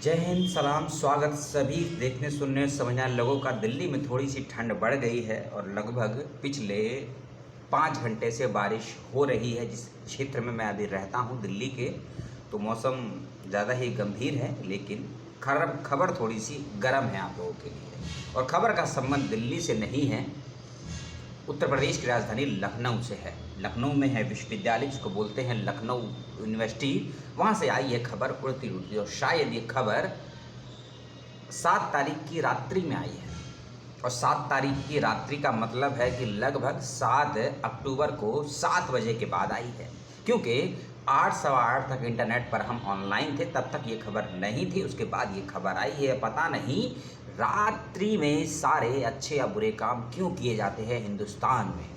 जय हिंद, सलाम, स्वागत सभी देखने सुनने समझने वाले लोगों का। दिल्ली में थोड़ी सी ठंड बढ़ गई है और लगभग पिछले 5 घंटे से बारिश हो रही है। जिस क्षेत्र में मैं अभी रहता हूँ दिल्ली के, तो मौसम ज़्यादा ही गंभीर है, लेकिन खबर थोड़ी सी गर्म है आप लोगों के लिए। और खबर का संबंध दिल्ली से नहीं है, उत्तर प्रदेश की राजधानी लखनऊ से है। लखनऊ में है विश्वविद्यालय जिसको बोलते हैं लखनऊ यूनिवर्सिटी। वहाँ से आई है खबर उड़ती उड़ती, और शायद ये खबर 7 तारीख की रात्रि में आई है। और 7 तारीख की रात्रि का मतलब है कि लगभग 7 अक्टूबर को 7 बजे के बाद आई है, क्योंकि 8 सवा 8 तक इंटरनेट पर हम ऑनलाइन थे, तब तक ये खबर नहीं थी। उसके बाद ये खबर आई है। पता नहीं रात्रि में सारे अच्छे या बुरे काम क्यों किए जाते हैं हिंदुस्तान में।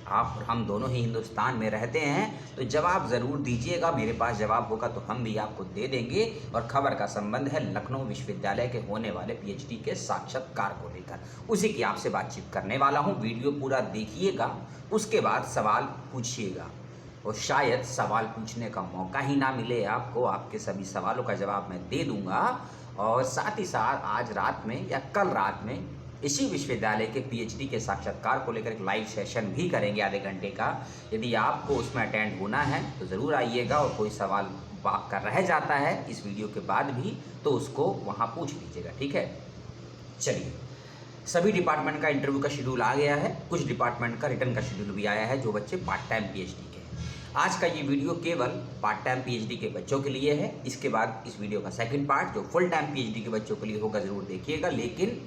आप और हम दोनों ही हिंदुस्तान में रहते हैं, तो जवाब ज़रूर दीजिएगा। मेरे पास जवाब होगा तो हम भी आपको दे देंगे। और खबर का संबंध है लखनऊ विश्वविद्यालय के होने वाले पीएचडी के साक्षात्कार को लेकर। उसी की आपसे बातचीत करने वाला हूं। वीडियो पूरा देखिएगा, उसके बाद सवाल पूछिएगा, और शायद सवाल पूछने का मौका ही ना मिले आपको। आपके सभी सवालों का जवाब मैं दे दूंगा। और साथ ही साथ आज रात में या कल रात में इसी विश्वविद्यालय के पीएचडी के साक्षात्कार को लेकर एक लाइव सेशन भी करेंगे आधे घंटे का। यदि आपको उसमें अटेंड होना है तो ज़रूर आइएगा, और कोई सवाल का रह जाता है इस वीडियो के बाद भी तो उसको वहाँ पूछ लीजिएगा, ठीक है। चलिए, सभी डिपार्टमेंट का इंटरव्यू का शेड्यूल आ गया है। कुछ डिपार्टमेंट का रिटर्न का शेड्यूल भी आया है जो बच्चे पार्ट टाइम पीएचडी के हैं। आज का ये वीडियो केवल पार्ट टाइम पीएचडी के बच्चों के लिए है। इसके बाद इस वीडियो का सेकंड पार्ट जो फुल टाइम पीएचडी के बच्चों के लिए होगा, ज़रूर देखिएगा। लेकिन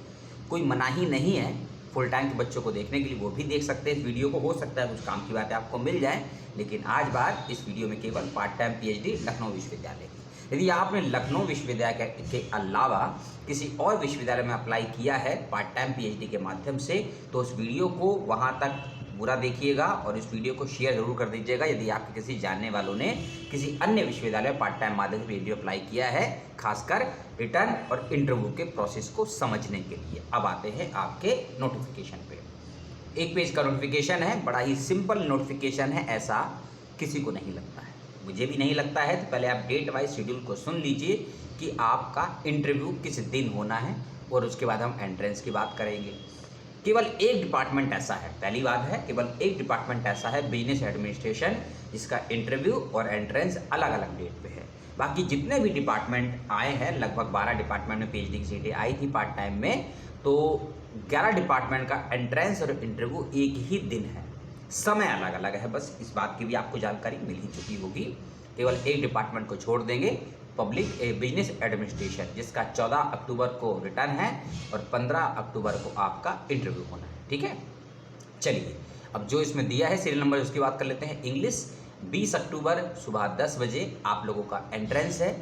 कोई मनाही नहीं है फुल टाइम के बच्चों को देखने के लिए, वो भी देख सकते हैं इस वीडियो को। हो सकता है कुछ काम की बातें आपको मिल जाए, लेकिन आज बात इस वीडियो में केवल पार्ट टाइम पीएचडी लखनऊ विश्वविद्यालय की। यदि आपने लखनऊ विश्वविद्यालय के अलावा किसी और विश्वविद्यालय में अप्लाई किया है पार्ट टाइम पीएचडी के माध्यम से, तो उस वीडियो को वहाँ तक पूरा देखिएगा और इस वीडियो को शेयर जरूर कर दीजिएगा। यदि आपके किसी जानने वालों ने किसी अन्य विश्वविद्यालय पार्ट टाइम माध्यम से पीएचडी अप्लाई किया है, खासकर रिटर्न और इंटरव्यू के प्रोसेस को समझने के लिए। अब आते हैं आपके नोटिफिकेशन पे। एक पेज का नोटिफिकेशन है, बड़ा ही सिंपल नोटिफिकेशन है, ऐसा किसी को नहीं लगता है, मुझे भी नहीं लगता है। तो पहले आप डेट वाइज शेड्यूल को सुन लीजिए कि आपका इंटरव्यू किस दिन होना है, और उसके बाद हम एंट्रेंस की बात करेंगे। केवल एक डिपार्टमेंट ऐसा है, पहली बात है, केवल एक डिपार्टमेंट ऐसा है बिजनेस एडमिनिस्ट्रेशन, जिसका इंटरव्यू और एंट्रेंस अलग अलग डेट पे है। बाकी जितने भी डिपार्टमेंट आए हैं, लगभग 12 डिपार्टमेंट में पीएचडी की सीटें आई थी पार्ट टाइम में, तो 11 डिपार्टमेंट का एंट्रेंस और इंटरव्यू एक ही दिन है, समय अलग अलग है। बस इस बात की भी आपको जानकारी मिल ही चुकी होगी। केवल एक डिपार्टमेंट को छोड़ देंगे, पब्लिक बिजनेस एडमिनिस्ट्रेशन, जिसका 14 अक्टूबर को रिटर्न है और 15 अक्टूबर को आपका इंटरव्यू होना है, ठीक है। चलिए, अब जो इसमें दिया है सीरियल नंबर उसकी बात कर लेते हैं। इंग्लिश 20 अक्टूबर सुबह 10 बजे आप लोगों का एंट्रेंस है,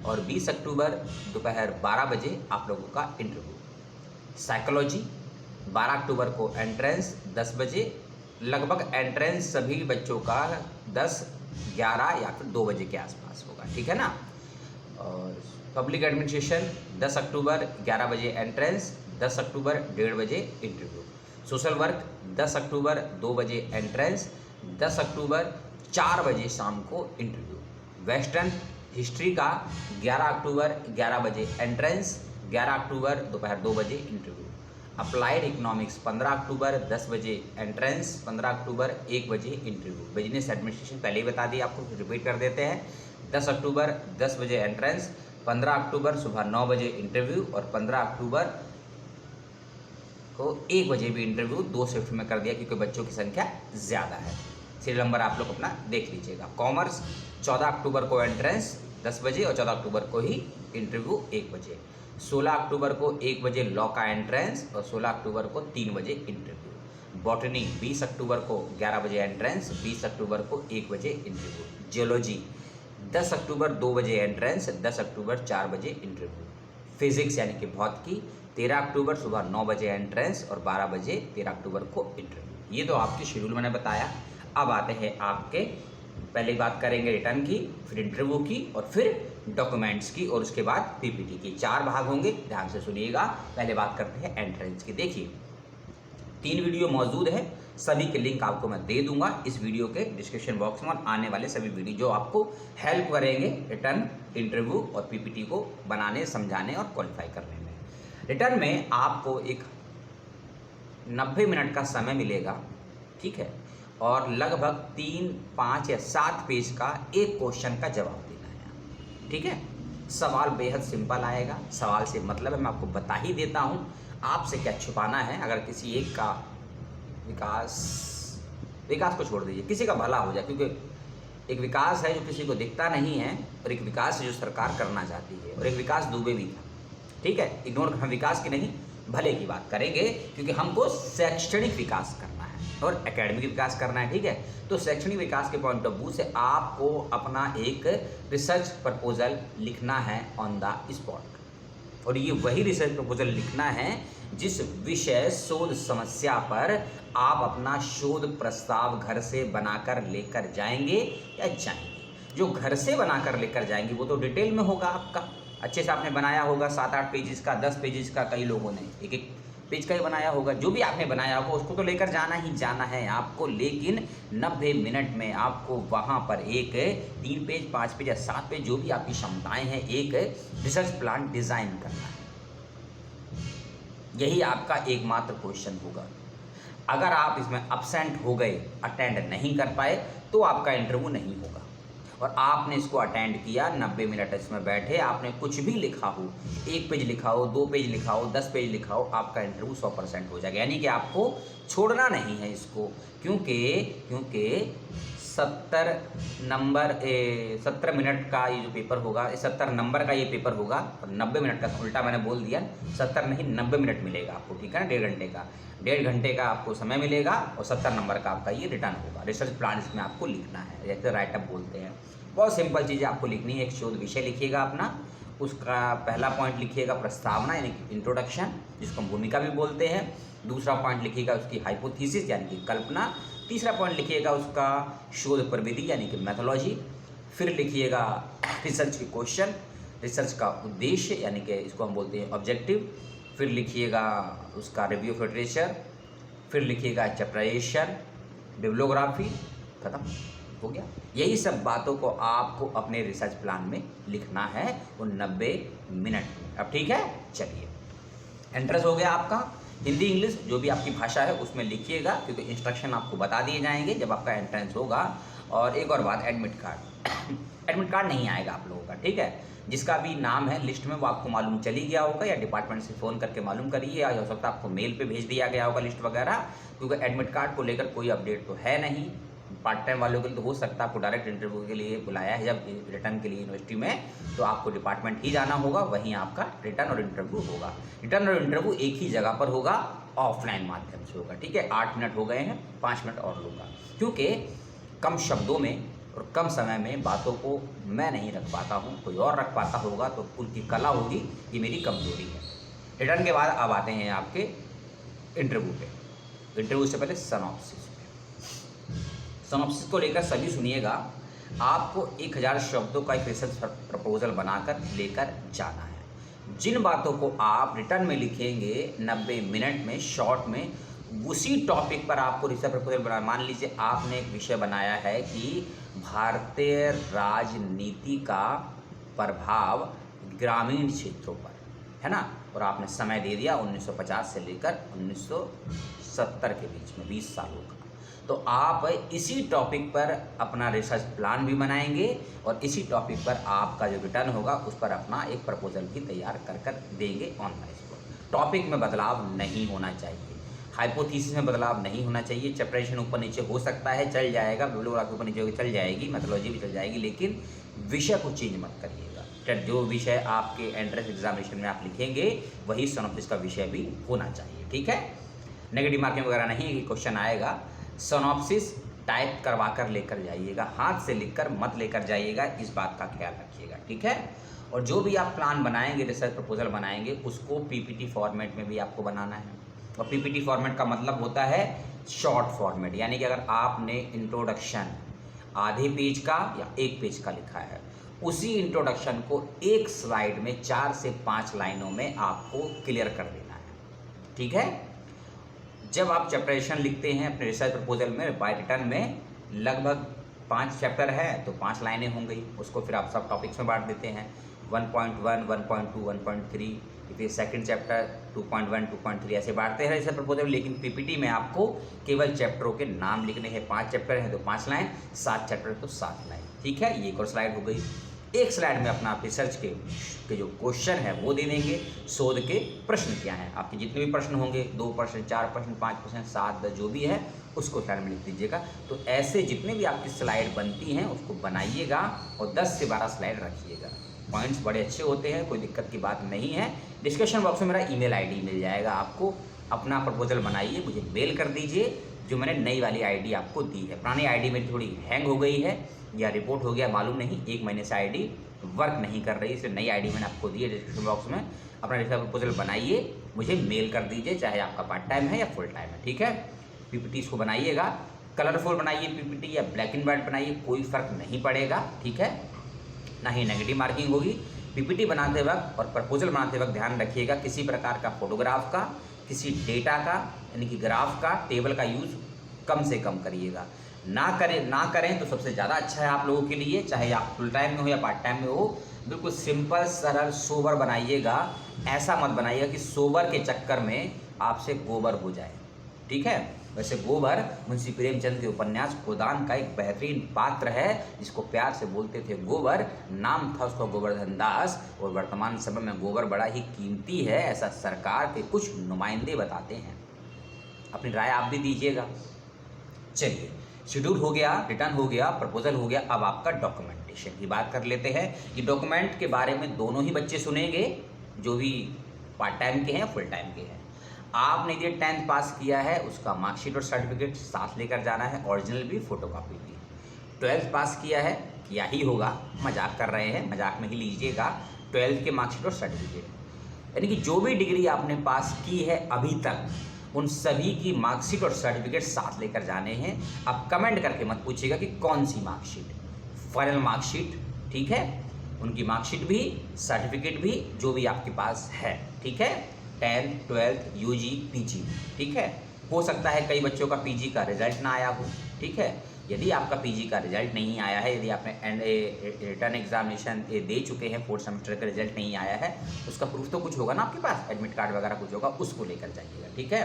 और 20 अक्टूबर दोपहर 12 बजे आप लोगों का इंटरव्यू। साइकोलॉजी 12 अक्टूबर को एंट्रेंस 10 बजे, लगभग एंट्रेंस सभी बच्चों का 10, 11 या फिर 2 बजे के आसपास होगा, ठीक है ना। और पब्लिक एडमिनिस्ट्रेशन 10 अक्टूबर 11 बजे एंट्रेंस, 10 अक्टूबर 1:30 बजे इंटरव्यू। सोशल वर्क 10 अक्टूबर 2 बजे एंट्रेंस, 10 अक्टूबर 4 बजे शाम को इंटरव्यू। वेस्टर्न हिस्ट्री का 11 अक्टूबर 11 बजे एंट्रेंस, 11 अक्टूबर दोपहर 2 बजे इंटरव्यू। अप्लाइड इकोनॉमिक्स 15 अक्टूबर 10 बजे एंट्रेंस, 15 अक्टूबर 1 बजे इंटरव्यू। बिजनेस एडमिनिस्ट्रेशन पहले ही बता दी आपको, रिपीट कर देते हैं। 10 अक्टूबर 10 बजे एंट्रेंस, 15 अक्टूबर सुबह 9 बजे इंटरव्यू, और 15 अक्टूबर को 1 बजे भी इंटरव्यू। 2 शिफ्ट में कर दिया क्योंकि बच्चों की संख्या ज़्यादा है। सीरियल नंबर आप लोग अपना देख लीजिएगा। कॉमर्स 14 अक्टूबर को एंट्रेंस 10 बजे, और 14 अक्टूबर को ही इंटरव्यू 1 बजे। 16 अक्टूबर को 1 बजे लॉ का एंट्रेंस, और 16 अक्टूबर को 3 बजे इंटरव्यू। बॉटनी 20 अक्टूबर को 11 बजे एंट्रेंस, 20 अक्टूबर को 1 बजे इंटरव्यू। जियोलॉजी 10 अक्टूबर 2 बजे एंट्रेंस, 10 अक्टूबर 4 बजे इंटरव्यू। फिजिक्स यानी कि भौतिकी 13 अक्टूबर सुबह 9 बजे एंट्रेंस, और 12 बजे 13 अक्टूबर को इंटरव्यू। ये तो आपके शेड्यूल मैंने बताया। अब आते हैं आपके, पहले बात करेंगे रिटर्न की, फिर इंटरव्यू की, और फिर डॉक्यूमेंट्स की, और उसके बाद पीपीटी की। 4 भाग होंगे, ध्यान से सुनिएगा। पहले बात करते हैं एंट्रेंस की। देखिए, 3 वीडियो मौजूद है, सभी के लिंक आपको मैं दे दूंगा इस वीडियो के डिस्क्रिप्शन बॉक्स में, और आने वाले सभी वीडियो जो आपको हेल्प करेंगे रिटर्न, इंटरव्यू और पीपीटी को बनाने, समझाने और क्वालिफाई करने में। रिटर्न में आपको एक 90 मिनट का समय मिलेगा, ठीक है, और लगभग 3, 5 या 7 पेज का एक क्वेश्चन का जवाब देना है, ठीक है। सवाल बेहद सिंपल आएगा, सवाल से मतलब है मैं आपको बता ही देता हूँ, आपसे क्या छुपाना है। अगर किसी एक का विकास को छोड़ दीजिए, किसी का भला हो जाए, क्योंकि एक विकास है जो किसी को दिखता नहीं है, और एक विकास है जो सरकार करना चाहती है, और एक विकास दुबे भी था, ठीक है। इग्नोर, हम विकास की नहीं भले की बात करेंगे, क्योंकि हमको शैक्षणिक विकास करना है और एकेडमिक विकास करना है, ठीक है। तो शैक्षणिक विकास के पॉइंट ऑफ व्यू से आपको अपना एक रिसर्च प्रपोजल लिखना है ऑन द स्पॉट, और ये वही रिसर्च प्रपोजल लिखना है जिस विषय शोध समस्या पर आप अपना शोध प्रस्ताव घर से बनाकर लेकर जाएंगे या जाएंगे। जो घर से बनाकर लेकर जाएंगे वो तो डिटेल में होगा, आपका अच्छे से आपने बनाया होगा, 7-8 पेजेस का, 10 पेजेस का, कई लोगों ने 1-1 पेज का ही बनाया होगा। जो भी आपने बनाया होगा उसको तो लेकर जाना ही जाना है आपको, लेकिन 90 मिनट में आपको वहाँ पर एक 3 पेज, 5 पेज या 7 पेज, जो भी आपकी क्षमताएं हैं, एक रिसर्च प्लान डिज़ाइन करना है। यही आपका एकमात्र क्वेश्चन होगा। अगर आप इसमें अपसेंट हो गए, अटेंड नहीं कर पाए, तो आपका इंटरव्यू नहीं होगा। और आपने इसको अटेंड किया, 90 मिनट इसमें बैठे, आपने कुछ भी लिखा हो, 1 पेज लिखा हो, 2 पेज लिखा हो, 10 पेज लिखा हो, आपका इंटरव्यू 100% हो जाएगा। यानी कि आपको छोड़ना नहीं है इसको, क्योंकि 70 मिनट का ये जो पेपर होगा, 70 नंबर का ये पेपर होगा, और 90 मिनट का, उल्टा मैंने बोल दिया, 70 नहीं 90 मिनट मिलेगा आपको, ठीक है ना। 1.5 घंटे का, 1.5 घंटे का आपको समय मिलेगा, और 70 नंबर का आपका ये रिटर्न होगा। रिसर्च प्लान इसमें आपको लिखना है, जैसे राइटअप बोलते हैं। बहुत सिंपल चीज़ें आपको लिखनी है। एक शोध विषय लिखिएगा अपना, उसका पहला पॉइंट लिखिएगा प्रस्तावना यानी कि इंट्रोडक्शन, जिसको हम भूमिका भी बोलते हैं। दूसरा पॉइंट लिखिएगा उसकी हाइपोथीसिस यानी कि कल्पना। तीसरा पॉइंट लिखिएगा उसका शोध प्रविधि यानी कि मेथोलॉजी। फिर लिखिएगा रिसर्च के क्वेश्चन, रिसर्च का उद्देश्य यानी कि इसको हम बोलते हैं ऑब्जेक्टिव। फिर लिखिएगा उसका रिव्यू ऑफ लिटरेचर। फिर लिखिएगा चैप्टराइजेशन, बिब्लियोग्राफी, खत्म हो गया। यही सब बातों को आपको अपने रिसर्च प्लान में लिखना है वो 90 मिनट में। अब ठीक है, चलिए एंट्रेंस हो गया आपका। हिंदी इंग्लिश जो भी आपकी भाषा है उसमें लिखिएगा, क्योंकि इंस्ट्रक्शन आपको बता दिए जाएंगे जब आपका एंट्रेंस होगा। और एक और बात, एडमिट कार्ड एडमिट कार्ड नहीं आएगा आप लोगों का, ठीक है। जिसका भी नाम है लिस्ट में वो आपको मालूम चली गया होगा, या डिपार्टमेंट से फ़ोन करके मालूम करिए, या हो सकता है आपको मेल पे भेज दिया गया होगा लिस्ट वगैरह, क्योंकि एडमिट कार्ड को लेकर कोई अपडेट तो है नहीं। पार्ट टाइम वालों के लिए तो हो सकता है आपको डायरेक्ट इंटरव्यू के लिए बुलाया है जब रिटर्न के लिए यूनिवर्सिटी में, तो आपको डिपार्टमेंट ही जाना होगा, वहीं आपका रिटर्न और इंटरव्यू होगा। रिटर्न और इंटरव्यू एक ही जगह पर होगा, ऑफलाइन माध्यम से होगा, ठीक है। 8 मिनट हो गए हैं, 5 मिनट और लूँगा, क्योंकि कम शब्दों में और कम समय में बातों को मैं नहीं रख पाता हूँ, कोई और रख पाता होगा तो उनकी कला होगी, ये मेरी कमजोरी है। रिटर्न के बाद अब आते हैं आपके इंटरव्यू पे। इंटरव्यू से पहले सिनॉप्सिस को लेकर सभी सुनिएगा। आपको 1000 शब्दों का एक रिसर्च प्रपोजल बनाकर लेकर जाना है। जिन बातों को आप रिटर्न में लिखेंगे 90 मिनट में, शॉर्ट में, उसी टॉपिक पर आपको रिसर्च प्रपोजल बनाना। मान लीजिए आपने एक विषय बनाया है कि भारतीय राजनीति का प्रभाव ग्रामीण क्षेत्रों पर, है ना, और आपने समय दे दिया 1950 से लेकर 1970 के बीच में, 20 सालों का। तो आप इसी टॉपिक पर अपना रिसर्च प्लान भी बनाएंगे, और इसी टॉपिक पर आपका जो रिटर्न होगा उस पर अपना एक प्रपोजल भी तैयार कर देंगे ऑन द स्पॉट। टॉपिक में बदलाव नहीं होना चाहिए, हाइपोथीसिस में बदलाव नहीं होना चाहिए। चैप्टराइजेशन ऊपर नीचे हो सकता है, चल जाएगा, बिब्लियोग्राफी ऊपर नीचे चल जाएगी, मेथोलॉजी भी चल जाएगी, लेकिन विषय को चेंज मत करिएगा। जो विषय आपके एंट्रेंस एग्जामिनेशन में आप लिखेंगे वही सिनॉप्सिस का विषय भी होना चाहिए, ठीक है। नेगेटिव मार्किंग वगैरह नहीं, क्वेश्चन आएगा। सिनॉप्सिस टाइप करवा कर लेकर जाइएगा, हाथ से लिखकर मत लेकर जाइएगा, इस बात का ख्याल रखिएगा, ठीक है। और जो भी आप प्लान बनाएंगे, रिसर्च प्रपोजल बनाएंगे, उसको पीपीटी फॉर्मेट में भी आपको बनाना है। और पीपीटी फॉर्मेट का मतलब होता है शॉर्ट फॉर्मेट, यानी कि अगर आपने इंट्रोडक्शन आधे पेज का या 1 पेज का लिखा है, उसी इंट्रोडक्शन को एक स्लाइड में 4 से 5 लाइनों में आपको क्लियर कर देना है, ठीक है। जब आप चैप्टराइजेशन लिखते हैं अपने रिसर्च प्रपोजल में बाय रिटर्न में, लगभग 5 चैप्टर है तो 5 लाइनें होंगी, उसको फिर आप सब टॉपिक्स में बांट देते हैं 1.1, 1.2, 1.3, फिर सेकंड चैप्टर 2.1, 2.3 ऐसे बांटते हैं रिसर्च प्रपोजल। लेकिन पीपीटी में आपको केवल चैप्टरों के नाम लिखने हैं। 5 चैप्टर हैं तो 5 लाइन, 7 चैप्टर तो 7 लाइन। ठीक है, ये एक और स्लाइड हो गई। एक स्लाइड में अपना रिसर्च के जो क्वेश्चन है वो दे देंगे, शोध के प्रश्न क्या हैं, आपके जितने भी प्रश्न होंगे 2 प्रश्न, 4 प्रश्न, 5 प्रश्न, 7, 10 जो भी है उसको स्लाइड में लिख दीजिएगा। तो ऐसे जितने भी आपकी स्लाइड बनती हैं उसको बनाइएगा और 10 से 12 स्लाइड रखिएगा। पॉइंट्स बड़े अच्छे होते हैं, कोई दिक्कत की बात नहीं है। डिस्कशन बॉक्स में मेरा ईमेल आईडी मिल जाएगा आपको। अपना प्रपोजल बनाइए, मुझे मेल कर दीजिए, जो मैंने नई वाली आईडी आपको दी है। पुरानी आईडी मेरी थोड़ी हैंग हो गई है या रिपोर्ट हो गया मालूम नहीं, 1 महीने से आईडी वर्क नहीं कर रही, इसलिए नई आईडी मैंने आपको दी है। डिस्क्रिप्शन बॉक्स में अपना रिसर्च प्रपोजल बनाइए, मुझे मेल कर दीजिए, चाहे आपका पार्ट टाइम है या फुल टाइम है। ठीक है, पीपीटी को बनाइएगा, कलरफुल बनाइए पीपीटी या ब्लैक एंड वाइट बनाइए, कोई फ़र्क नहीं पड़ेगा। ठीक है, ना ही नेगेटिव मार्किंग होगी। पीपीटी बनाते वक्त और प्रपोजल बनाते वक्त ध्यान रखिएगा किसी प्रकार का फोटोग्राफ का, किसी डेटा का यानी कि ग्राफ का, टेबल का यूज़ कम से कम करिएगा। ना करें तो सबसे ज़्यादा अच्छा है आप लोगों के लिए, चाहे आप फुल टाइम में हो या पार्ट टाइम में हो। बिल्कुल सिंपल, सरल, सोबर बनाइएगा। ऐसा मत बनाइएगा कि सोबर के चक्कर में आपसे गोबर हो जाए। ठीक है, वैसे गोबर मुंशी प्रेमचंद के उपन्यास गोदान का एक बेहतरीन पात्र है, जिसको प्यार से बोलते थे गोबर। नाम था उसका गोवर्धन दास, और वर्तमान समय में गोबर बड़ा ही कीमती है, ऐसा सरकार के कुछ नुमाइंदे बताते हैं। अपनी राय आप भी दीजिएगा। चलिए, शेड्यूल हो गया, रिटर्न हो गया, प्रपोजल हो गया, अब आपका डॉक्यूमेंटेशन की बात कर लेते हैं। ये डॉक्यूमेंट के बारे में दोनों ही बच्चे सुनेंगे, जो भी पार्ट टाइम के हैं फुल टाइम के हैं। आपने ये 10th पास किया है उसका मार्कशीट और सर्टिफिकेट साथ लेकर जाना है, ओरिजिनल भी, फोटोकॉपी भी। 12th पास किया है, किया ही होगा, मजाक कर रहे हैं, मजाक में ही लीजिएगा। 12th के मार्कशीट और सर्टिफिकेट, यानी कि जो भी डिग्री आपने पास की है अभी तक, उन सभी की मार्कशीट और सर्टिफिकेट साथ लेकर जाने हैं। अब कमेंट करके मत पूछिएगा कि कौन सी मार्कशीट, फाइनल मार्कशीट। ठीक है, उनकी मार्कशीट भी, सर्टिफिकेट भी, जो भी आपके पास है। ठीक है, 10th, 12th, यूजी, पीजी। ठीक है, हो सकता है कई बच्चों का पीजी का रिजल्ट ना आया हो। ठीक है, यदि आपका पीजी का रिजल्ट नहीं आया है, यदि आपने रिटर्न एग्जामिनेशन दे चुके हैं, 4th सेमेस्टर का रिजल्ट नहीं आया है, उसका प्रूफ तो कुछ होगा ना आपके पास, एडमिट कार्ड वगैरह कुछ होगा, उसको लेकर जाइएगा। ठीक है,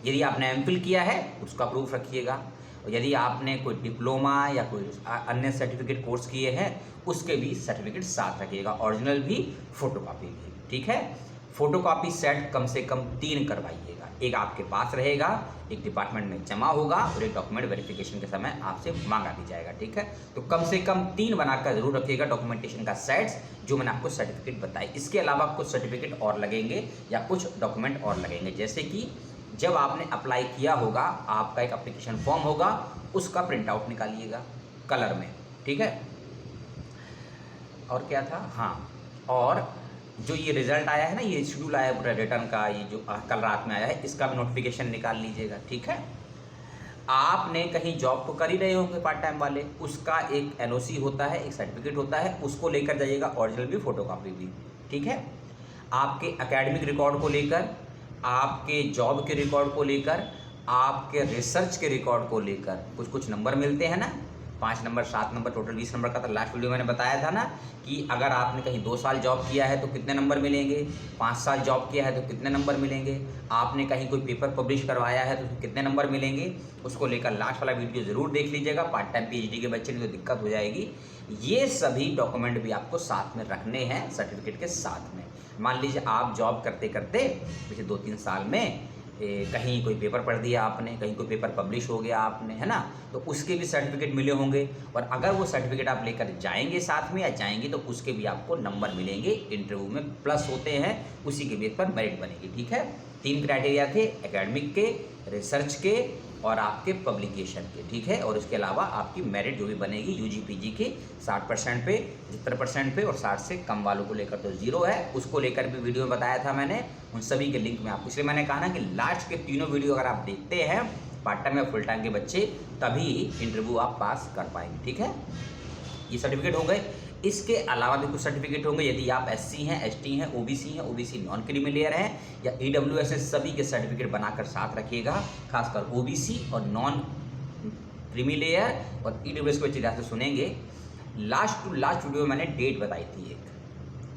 यदि आपने एमफिल किया है उसका प्रूफ रखिएगा, और यदि आपने कोई डिप्लोमा या कोई अन्य सर्टिफिकेट कोर्स किए हैं उसके भी सर्टिफिकेट साथ रखिएगा, ओरिजिनल भी, फोटोकॉपी भी। ठीक है, फोटोकॉपी सेट कम से कम 3 करवाइएगा। एक आपके पास रहेगा, एक डिपार्टमेंट में जमा होगा, और एक डॉक्यूमेंट वेरिफिकेशन के समय आपसे मांगा भी जाएगा। ठीक है, तो कम से कम 3 बनाकर जरूर रखिएगा डॉक्यूमेंटेशन का सेट्स, जो मैंने आपको सर्टिफिकेट बताई। इसके अलावा कुछ सर्टिफिकेट और लगेंगे या कुछ डॉक्यूमेंट और लगेंगे, जैसे कि जब आपने अप्लाई किया होगा आपका एक एप्लीकेशन फॉर्म होगा, उसका प्रिंट आउट निकालिएगा कलर में। ठीक है, और क्या था, हाँ, और जो ये रिजल्ट आया है ना, ये शेड्यूल आया पूरा रिटर्न का, ये जो कल रात में आया है, इसका भी नोटिफिकेशन निकाल लीजिएगा। ठीक है, आपने कहीं जॉब तो कर ही रहे होंगे पार्ट टाइम वाले, उसका एक एनओसी होता है, एक सर्टिफिकेट होता है, उसको लेकर जाइएगा, ओरिजिनल भी, फोटोकॉपी भी। ठीक है, आपके एकेडमिक रिकॉर्ड को लेकर, आपके जॉब के रिकॉर्ड को लेकर, आपके रिसर्च के रिकॉर्ड को लेकर कुछ नंबर मिलते हैं ना, 5 नंबर, 7 नंबर, टोटल 20 नंबर का। तो लास्ट वीडियो मैंने बताया था ना कि अगर आपने कहीं 2 साल जॉब किया है तो कितने नंबर मिलेंगे, 5 साल जॉब किया है तो कितने नंबर मिलेंगे, आपने कहीं कोई पेपर पब्लिश करवाया है तो कितने नंबर मिलेंगे, उसको लेकर लास्ट वाला वीडियो ज़रूर देख लीजिएगा। पार्ट टाइम पीएचडी के बच्चे ने तो दिक्कत हो जाएगी। ये सभी डॉक्यूमेंट भी आपको साथ में रखने हैं, सर्टिफिकेट के साथ में। मान लीजिए आप जॉब करते करते पिछले 2-3 साल में कहीं कोई पेपर पढ़ दिया आपने, कहीं कोई पेपर पब्लिश हो गया आपने, है ना, तो उसके भी सर्टिफिकेट मिले होंगे, और अगर वो सर्टिफिकेट आप लेकर जाएंगे साथ में या जाएंगे तो उसके भी आपको नंबर मिलेंगे, इंटरव्यू में प्लस होते हैं, उसी के बेस पर मेरिट बनेगी। ठीक है, 3 क्राइटेरिया थे, एकेडमिक के, रिसर्च के और आपके पब्लिकेशन के। ठीक है, और इसके अलावा आपकी मेरिट जो भी बनेगी यूजी पीजी की 60% पे, 75% पे, और 60 से कम वालों को लेकर तो 0 है, उसको लेकर भी वीडियो में बताया था मैंने, उन सभी के लिंक में आपको। इसलिए मैंने कहा ना कि लास्ट के तीनों वीडियो अगर आप देखते हैं पार्ट टाइम या फुल टाइम के बच्चे, तभी इंटरव्यू आप पास कर पाएंगे। ठीक है, ये सर्टिफिकेट हो गए। इसके अलावा भी कुछ सर्टिफिकेट होंगे यदि आप एससी हैं, एसटी हैं, ओबीसी नॉन क्रीमी लेयर हैं या ईडब्ल्यूएस है, सभी के सर्टिफिकेट बनाकर साथ रखिएगा। खासकर ओबीसी और नॉन क्रीमी लेयर और ईडब्ल्यूएस के बच्चे ध्यान से सुनेंगे। लास्ट टू लास्ट वीडियो में मैंने डेट बताई थी एक,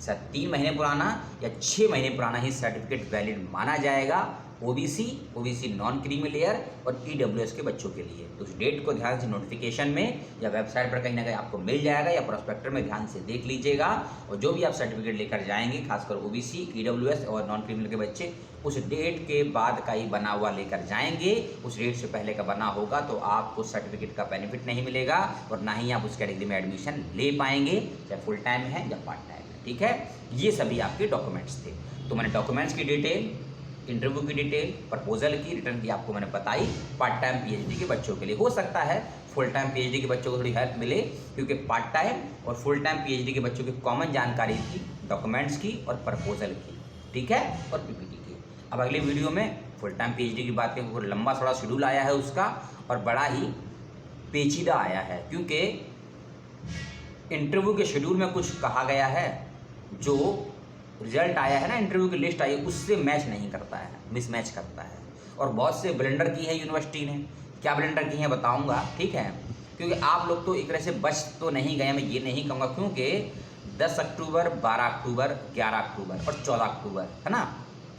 सर 3 महीने पुराना या 6 महीने पुराना ही सर्टिफिकेट वैलिड माना जाएगा ओबीसी नॉन क्रीमी लेयर और ईडब्ल्यूएस के बच्चों के लिए। तो उस डेट को ध्यान से नोटिफिकेशन में या वेबसाइट पर कहीं ना कहीं आपको मिल जाएगा या प्रोस्पेक्टर में ध्यान से देख लीजिएगा। और जो भी आप सर्टिफिकेट लेकर जाएंगे, खासकर ओबीसी, ईडब्ल्यूएस और नॉन क्रीमी के बच्चे, उस डेट के बाद का ही बना हुआ लेकर जाएंगे। उस डेट से पहले का बना होगा तो आपको सर्टिफिकेट का बेनिफिट नहीं मिलेगा और ना ही आप उस कैटेगरी में एडमिशन ले पाएंगे, चाहे फुल टाइम है या पार्ट टाइम है। ठीक है, ये सभी आपके डॉक्यूमेंट्स थे। तो मैंने डॉक्यूमेंट्स की डिटेल, इंटरव्यू की डिटेल, प्रपोजल की, रिटर्न की आपको मैंने बताई। पार्ट टाइम पीएचडी के बच्चों के लिए हो सकता है फुल टाइम पीएचडी के बच्चों को थोड़ी हेल्प मिले, क्योंकि पार्ट टाइम और फुल टाइम पीएचडी के बच्चों की कॉमन जानकारी थी डॉक्यूमेंट्स की और प्रपोजल की, ठीक है, और पीपीटी की। अब अगले वीडियो में फुल टाइम पीएचडी की बात करें। लंबा थोड़ा शेड्यूल आया है उसका और बड़ा ही पेचीदा आया है, क्योंकि इंटरव्यू के शेड्यूल में कुछ कहा गया है जो रिजल्ट आया है ना, इंटरव्यू की लिस्ट आई, उससे मैच नहीं करता है, मिसमैच करता है। और बहुत से ब्लेंडर की है यूनिवर्सिटी ने। क्या ब्लेंडर की है बताऊंगा, ठीक है, क्योंकि आप लोग तो एक तरह से बच तो नहीं गए, मैं ये नहीं कहूँगा, क्योंकि 10 अक्टूबर, 12 अक्टूबर, 11 अक्टूबर और 14 अक्टूबर है ना,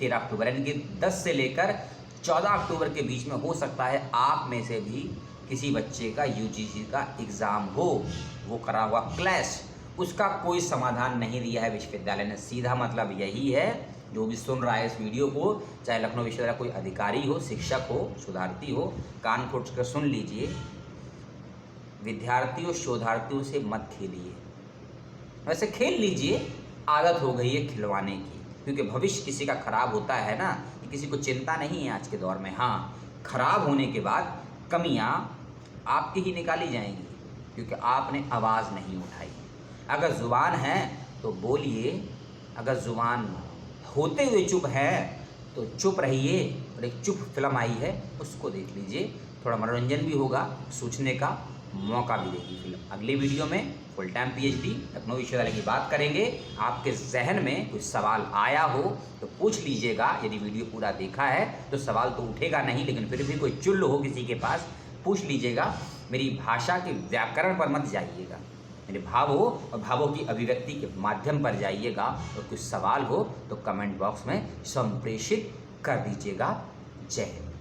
13 अक्टूबर, यानी कि 10 से लेकर 14 अक्टूबर के बीच में हो सकता है आप में से भी किसी बच्चे का यूजीसी का एग्ज़ाम हो, वो करा हुआ क्लैश, उसका कोई समाधान नहीं दिया है विश्वविद्यालय ने। सीधा मतलब यही है, जो भी सुन रहा है इस वीडियो को, चाहे लखनऊ विश्वविद्यालय कोई अधिकारी हो, शिक्षक हो, शोधार्थी हो, कान खोल कर सुन लीजिए, विद्यार्थियों शोधार्थियों से मत खेलिए। वैसे खेल लीजिए, आदत हो गई है खिलवाने की, क्योंकि भविष्य किसी का खराब होता है ना, ये किसी को चिंता नहीं है आज के दौर में। हाँ, खराब होने के बाद कमियां आपकी ही निकाली जाएंगी, क्योंकि आपने आवाज़ नहीं उठाई। अगर ज़ुबान है तो बोलिए, अगर ज़ुबान होते हुए चुप है तो चुप रहिए। और एक चुप फिल्म आई है, उसको देख लीजिए, थोड़ा मनोरंजन भी होगा, सोचने का मौका भी देगी फिल्म। अगले वीडियो में फुल टाइम पीएचडी लखनऊ विश्वविद्यालय की बात करेंगे। आपके जहन में कोई सवाल आया हो तो पूछ लीजिएगा। यदि वीडियो पूरा देखा है तो सवाल तो उठेगा नहीं, लेकिन फिर भी कोई चुल्ल हो किसी के पास, पूछ लीजिएगा। मेरी भाषा के व्याकरण पर मत जाइएगा, मेरे भाव हो और भावों की अभिव्यक्ति के माध्यम पर जाइएगा। और कुछ सवाल हो तो कमेंट बॉक्स में संप्रेषित कर दीजिएगा। जय हिंद।